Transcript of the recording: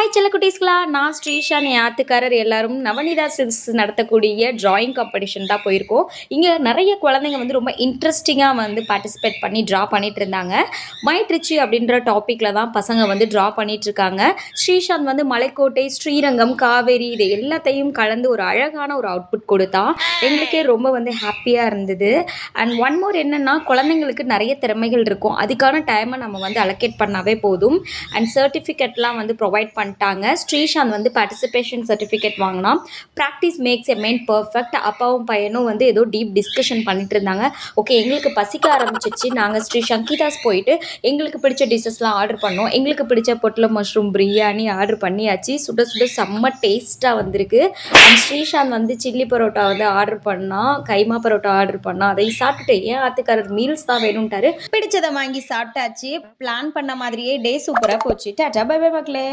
Hi செல்லக்குட்டீஸ்களா! நான் ஸ்ரீஷா என் ஆத்துக்காரர் எல்லாரும் Navaneetha silks நடத்தக்கூடிய டிராயிங் காம்படிஷன் தான் போயிருக்கோம். இங்க நெறைய குழந்தைங்க வந்து ரொம்ப இன்ட்ரெஸ்டிங்கா வந்து பார்ட்டிசிபேட் பண்ணி ட்ரா பண்ணிட்டுருந்தாங்க. மை ட்ரிச்சி அப்படின்ற டாபிக்ல தான் பசங்க வந்து ட்ரா பண்ணிட்டுருக்காங்க. ஸ்ரீஷாந்த் வந்து மலைக்கோட்டை, ஸ்ரீரங்கம், காவேரி இது எல்லாத்தையும் கலந்து ஒரு அழகான ஒரு அவுட்புட் குடுத்தான். எங்களுக்கே ரொம்ப வந்து ஹேப்பியா இருந்தது. அண்ட் ஒன் மோர் என்னன்னா, குழந்தைங்களுக்கு நெறைய திறமைகள் இருக்கும். அதுக்கான டைம நம்ம வந்து அலோகேட் பண்ணாவே போதும். அண்ட் சர்டிஃபிகேட்லாம் வந்து ப்ரொவைட் பண்ணிட்டாங்க. ஸ்ரீஷாந்த் வந்து பார்ட்டிசிபேஷன் சர்டிஃபிகேட் வாங்கினான். Practice makes a man perfect. அப்பாவும் பையனும் வந்து ஏதோ டீப் டிஸ்கஷன் பண்ணிட்டு இருந்தாங்க. ஓகே, எங்களுக்கு பசிக்க ஆரம்பிச்சிச்சு. நாங்கள் ஸ்ரீ சங்கீதாஸ் போயிட்டு எங்களுக்கு பிடிச்ச டிஷ்ஷஸ்லாம் ஆர்டர் பண்ணோம். எங்களுக்கு பிடிச்ச பொட்டல மஷ்ரூம் பிரியாணி ஆர்டர் பண்ணியாச்சு. சுட சுட செம்ம டேஸ்ட்டாக வந்திருக்கு. அண்ட் ஸ்ரீஷாந்த் வந்து சில்லி பரோட்டா வந்து ஆர்டர் பண்ணால், கைமா பரோட்டா ஆர்டர் பண்ணால் அதை சாப்பிட்டுட்டு ஏன் ஆத்துக்காரர் மீல்ஸ் தான் வேணும்ட்டாரு. பிடிச்சதை வாங்கி சாப்பிட்டாச்சு. பிளான் பண்ண மாதிரியே டே சூப்பராக போச்சு. டாடா பை பை மக்களே.